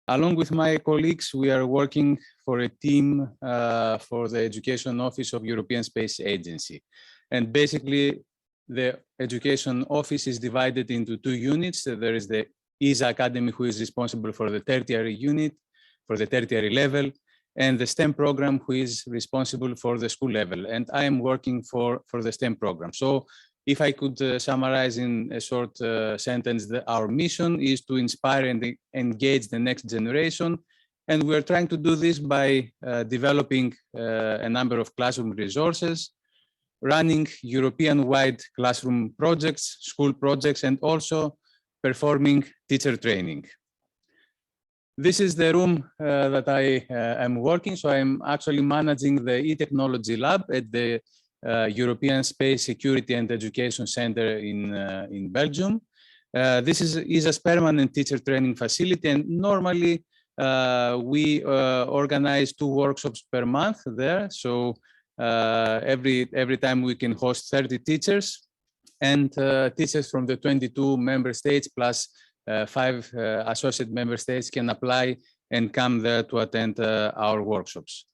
Along with my colleagues, we are working for a team for the Education Office of European Space Agency. And basically, the Education Office is divided into two units. There is the ESA Academy, who is responsible for the tertiary unit, for the tertiary level, and the STEM program, who is responsible for the school level. And I am working for the STEM program. So if I could summarize in a short sentence, our mission is to inspire and engage the next generation. And we're trying to do this by developing a number of classroom resources, running European-wide classroom projects, school projects, and also performing teacher training. This is the room that I am working. So I'm actually managing the e-technology lab at the European Space Security and Education Center in Belgium. This is ESA's permanent teacher training facility, and normally we organize 2 workshops per month there. So every time we can host 30 teachers, and teachers from the 22 member states plus 5 associate member states can apply and come there to attend our workshops.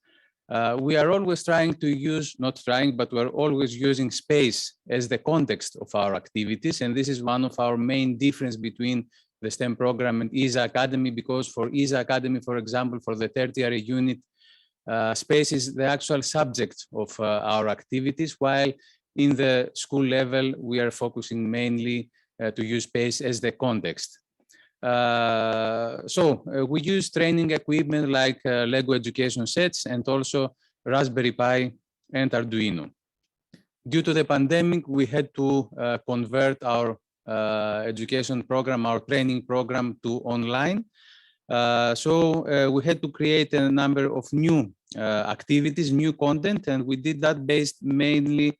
We are always trying to use, not trying, but we're always using space as the context of our activities. And this is one of our main difference between the STEM program and ESA Academy, because for ESA Academy, for example, for the tertiary unit, space is the actual subject of our activities, while in the school level, we are focusing mainly to use space as the context. We use training equipment like Lego education sets and also Raspberry Pi and Arduino. Due to the pandemic, we had to convert our education program, our training program to online. We had to create a number of new activities, new content, and we did that based mainly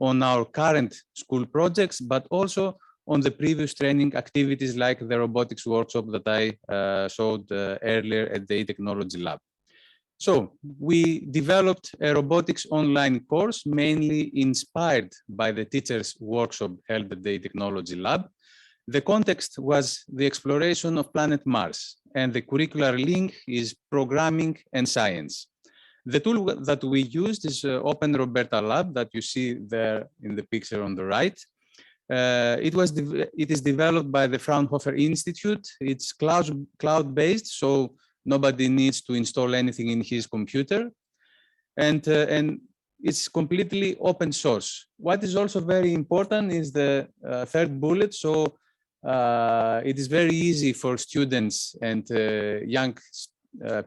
on our current school projects, but also on the previous training activities like the robotics workshop that I showed earlier at the e-technology lab. So we developed a robotics online course, mainly inspired by the teachers' workshop held at the e-technology lab. The context was the exploration of planet Mars, and the curricular link is programming and science. The tool that we used is Open Roberta Lab that you see there in the picture on the right. It is developed by the Fraunhofer Institute. It's cloud-based, so nobody needs to install anything in his computer. And it's completely open source. What is also very important is the third bullet. So it is very easy for students and young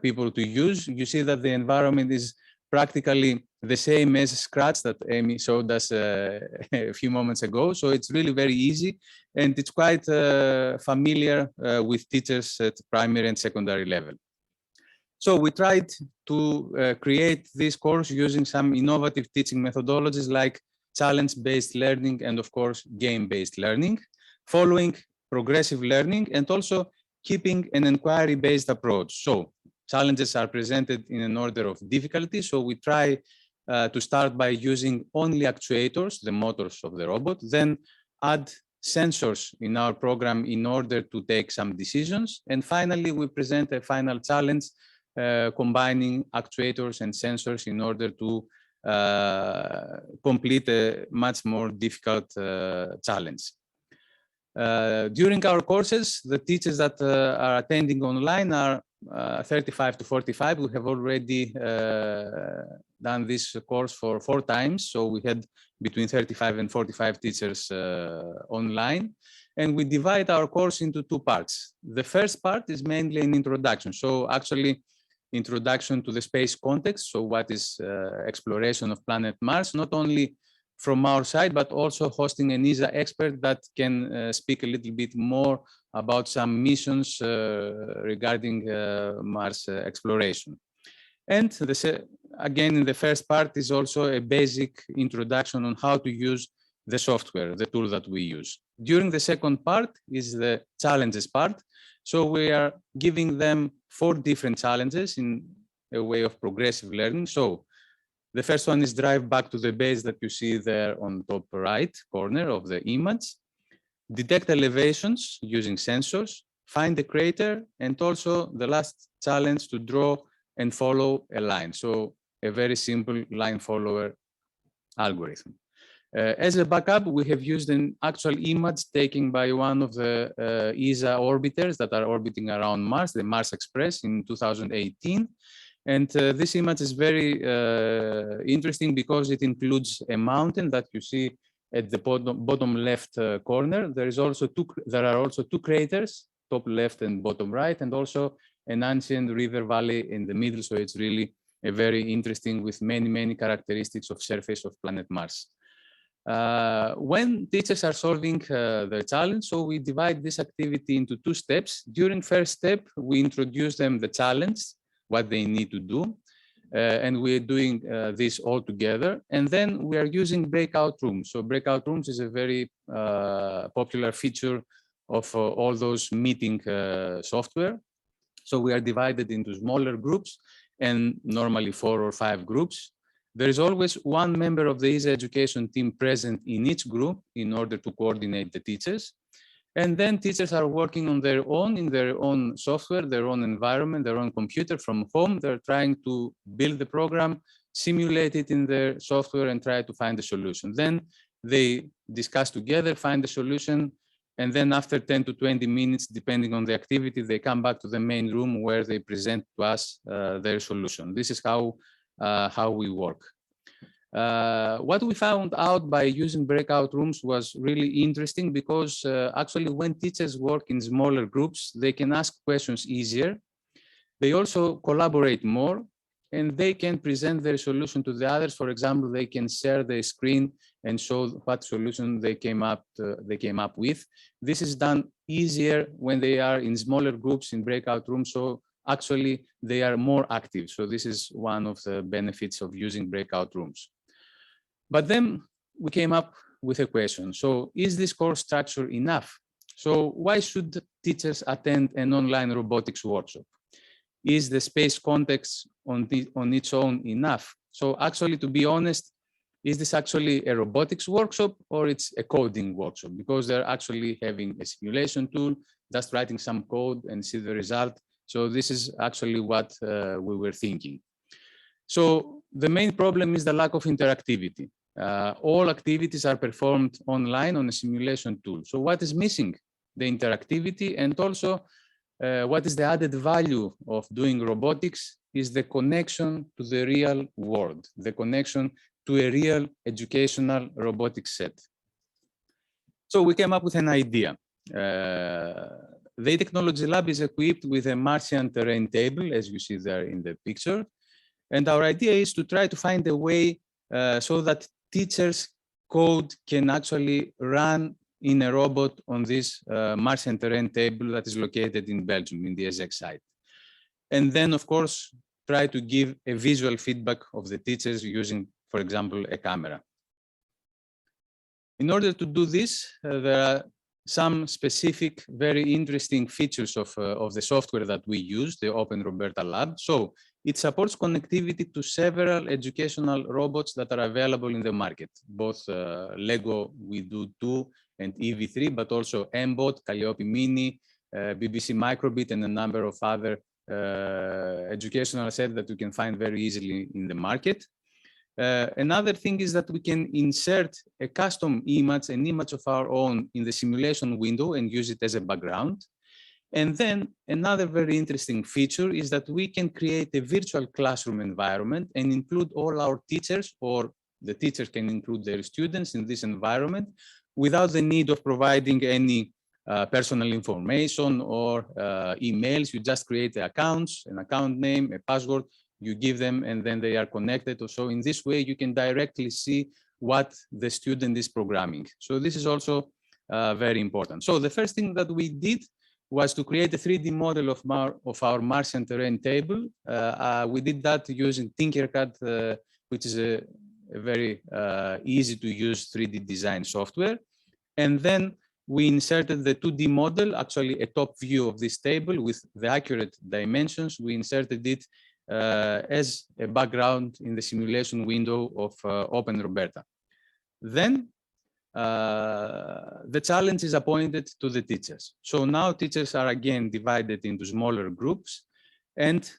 people to use. You see that the environment is practically the same as Scratch that Amy showed us a few moments ago. So it's really very easy, and it's quite familiar with teachers at primary and secondary level. So we tried to create this course using some innovative teaching methodologies like challenge-based learning and, of course, game-based learning, following progressive learning, and also keeping an inquiry-based approach. So challenges are presented in an order of difficulty. So we try to start by using only actuators, the motors of the robot, then add sensors in our program in order to take some decisions. And finally, we present a final challenge combining actuators and sensors in order to complete a much more difficult challenge. During our courses, the teachers that are attending online are 35 to 45. We have already done this course for 4 times. So we had between 35 and 45 teachers online. And we divide our course into 2 parts. The first part is mainly an introduction. So actually, introduction to the space context. So what is exploration of planet Mars, not only from our side, but also hosting an ESA expert that can speak a little bit more about some missions regarding Mars exploration. And again, in the first part is also a basic introduction on how to use the software, the tool that we use. During the second part is the challenges part. So we are giving them 4 different challenges in a way of progressive learning. So the first one is drive back to the base that you see there on top right corner of the image. Detect elevations using sensors. find the crater, and also the last challenge to draw and follow a line. So a very simple line follower algorithm. As a backup, we have used an actual image taken by one of the ESA orbiters that are orbiting around Mars, the Mars Express, in 2018. And this image is very interesting because it includes a mountain that you see at the bottom left corner. There are also two craters, top left and bottom right, and also an ancient river valley in the middle. So it's really a very interesting with many characteristics of surface of planet Mars. When teachers are solving the challenge, so we divide this activity into two steps. During first step, we introduce them the challenge, what they need to do, and we're doing this all together. And then we are using breakout rooms. So breakout rooms is a very popular feature of all those meeting software. So we are divided into smaller groups, and normally 4 or 5 groups. There is always one member of the ESA education team present in each group in order to coordinate the teachers. And then teachers are working on their own, in their own software, their own environment, their own computer from home. They're trying to build the program, simulate it in their software, and try to find the solution. Then they discuss together, find the solution, and then after 10 to 20 minutes, depending on the activity, they come back to the main room where they present to us their solution. This is how we work. What we found out by using breakout rooms was really interesting because actually when teachers work in smaller groups, they can ask questions easier. They also collaborate more, and they can present their solution to the others. For example, they can share their screen and show what solution they came up with. This is done easier when they are in smaller groups in breakout rooms. So actually, they are more active. So this is one of the benefits of using breakout rooms. But then we came up with a question. So is this course structure enough? So why should teachers attend an online robotics workshop? Is the space context on its own enough? So actually, to be honest, is this actually a robotics workshop or it's a coding workshop? Because they're actually having a simulation tool, just writing some code and see the result. So this is actually what we were thinking. So the main problem is the lack of interactivity. All activities are performed online on a simulation tool. So what is missing? The interactivity, and also what is the added value of doing robotics is the connection to the real world, the connection to a real educational robotics set. So we came up with an idea. The Technology Lab is equipped with a Martian terrain table, as you see there in the picture. And our idea is to try to find a way so that teachers' code can actually run in a robot on this Martian terrain table that is located in Belgium, in the ESEC site. And then, of course, try to give a visual feedback of the teachers using, for example, a camera. In order to do this, there are some specific, very interesting features of the software that we use, the Open Roberta Lab. So it supports connectivity to several educational robots that are available in the market, both Lego We Do 2 and EV3, but also MBot, Calliope Mini, BBC Microbit, and a number of other educational sets that you can find very easily in the market. Another thing is that we can insert a custom image, an image of our own in the simulation window and use it as a background. And then another very interesting feature is that we can create a virtual classroom environment and include all our teachers, or the teachers can include their students in this environment without the need of providing any personal information or emails. You just create the accounts, an account name, a password, you give them, and then they are connected. So in this way, you can directly see what the student is programming. So this is also very important. So the first thing that we did was to create a 3D model of our Martian terrain table. We did that using Tinkercad, which is a very easy to use 3D design software. And then we inserted the 2D model, actually a top view of this table with the accurate dimensions. We inserted it as a background in the simulation window of Open Roberta. Then the challenge is appointed to the teachers. So now teachers are again divided into smaller groups and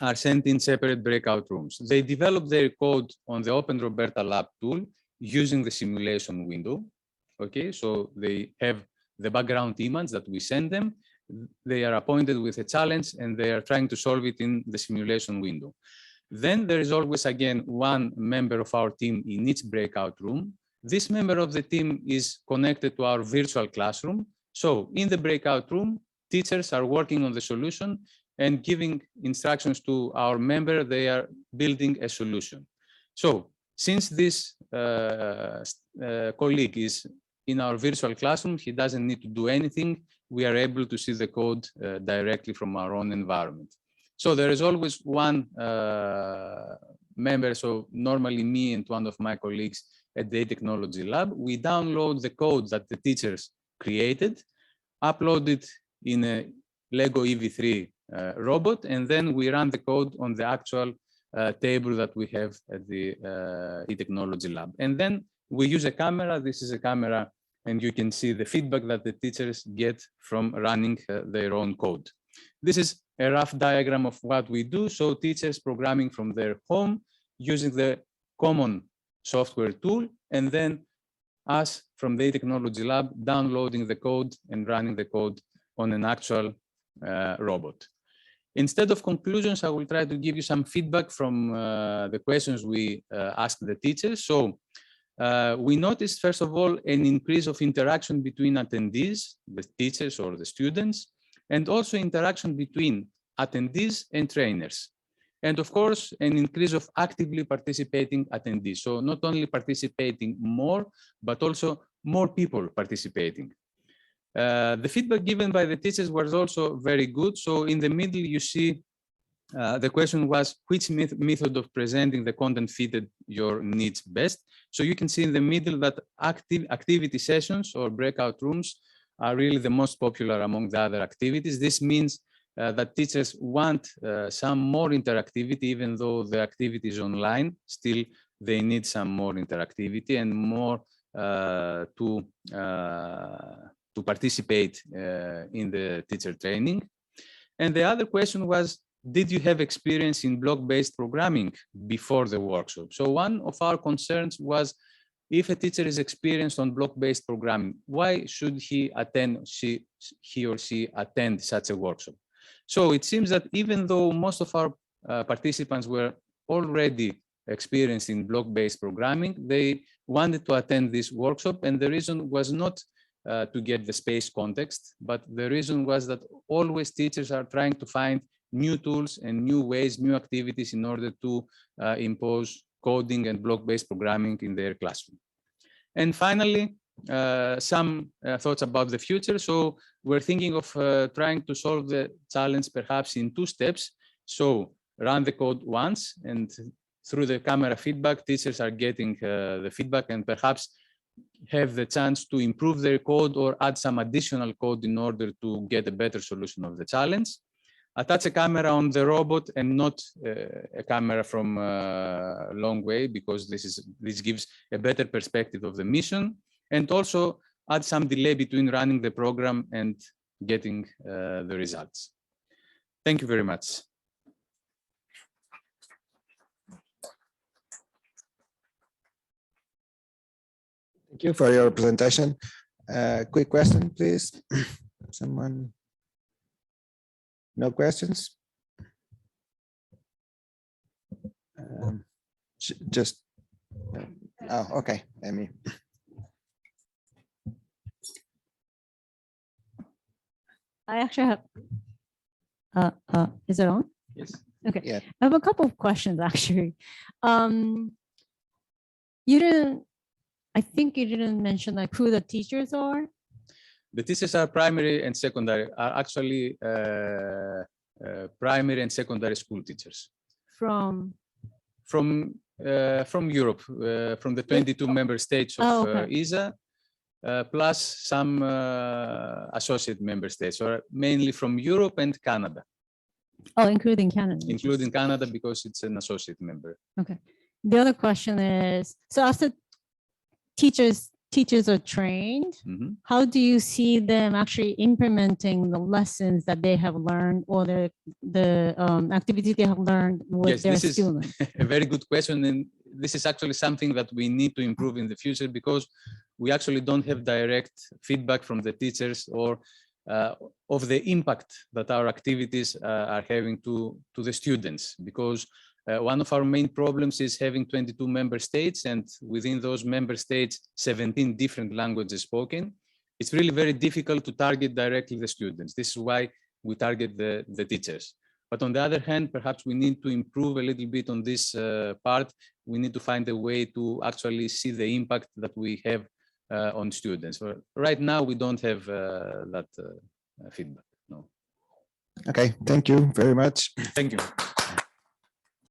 are sent in separate breakout rooms. They develop their code on the Open Roberta Lab tool using the simulation window. Okay, so they have the background image that we send them. They are appointed with a challenge and they are trying to solve it in the simulation window. Then there is always again one member of our team in each breakout room. This member of the team is connected to our virtual classroom. So in the breakout room, teachers are working on the solution and giving instructions to our member. They are building a solution. So since this colleague is in our virtual classroom, he doesn't need to do anything. We are able to see the code directly from our own environment. So there is always one member, so normally me and one of my colleagues at the technology lab. We download the code that the teachers created, upload it in a Lego EV3 robot, and then we run the code on the actual table that we have at the e-technology lab. And then we use a camera. This is a camera, and you can see the feedback that the teachers get from running their own code. This is a rough diagram of what we do. So teachers programming from their home using the common software tool, and then us from the technology lab downloading the code and running the code on an actual robot. Instead of conclusions, I will try to give you some feedback from the questions we asked the teachers. So we noticed, first of all, an increase of interaction between attendees, the teachers or the students, and also interaction between attendees and trainers. And of course, an increase of actively participating attendees. So not only participating more, but also more people participating. The feedback given by the teachers was also very good. So in the middle, you see the question was, which method of presenting the content fitted your needs best? So you can see in the middle that activity sessions or breakout rooms are really the most popular among the other activities. This means that teachers want some more interactivity, even though the activity is online, still they need some more interactivity and more to participate in the teacher training. And the other question was, did you have experience in block-based programming before the workshop? So one of our concerns was, if a teacher is experienced on block-based programming, why should he or she attend such a workshop? So it seems that even though most of our participants were already experienced in block-based programming, they wanted to attend this workshop, and the reason was not to get the space context, but the reason was that always teachers are trying to find new tools and new ways, new activities in order to impose coding and block-based programming in their classroom. And finally, some thoughts about the future. So we're thinking of trying to solve the challenge perhaps in 2 steps. So run the code once, and through the camera feedback, teachers are getting the feedback and perhaps have the chance to improve their code or add some additional code in order to get a better solution of the challenge. Attach a camera on the robot and not a camera from a long way, because this gives a better perspective of the mission, and also add some delay between running the program and getting the results. Thank you very much. Thank you for your presentation. Quick question, please. Someone? No questions? Just, oh, okay, Amy. I actually have, is it on? Yes. Okay. Yeah. I have a couple of questions actually. I think you didn't mention like who the teachers are. The teachers are primary and secondary, are actually primary and secondary school teachers. From Europe, from the 22 member states of ESA, plus some associate member states, or mainly from Europe and Canada. Oh, including Canada. Including Canada, because it's an associate member. Okay. The other question is, so after teachers teachers are trained, Mhm. how do you see them actually implementing the lessons that they have learned or the activity they have learned with Yes, their this is students? a very good question, and this is actually something that we need to improve in the future because we actually don't have direct feedback from the teachers or of the impact that our activities are having to the students. Because one of our main problems is having 22 member states, and within those member states, 17 different languages spoken. It's really very difficult to target directly the students. This is why we target the teachers. But on the other hand, perhaps we need to improve a little bit on this part. We need to find a way to actually see the impact that we have on students. Right now, we don't have that feedback. No. Okay, thank you very much. Thank you.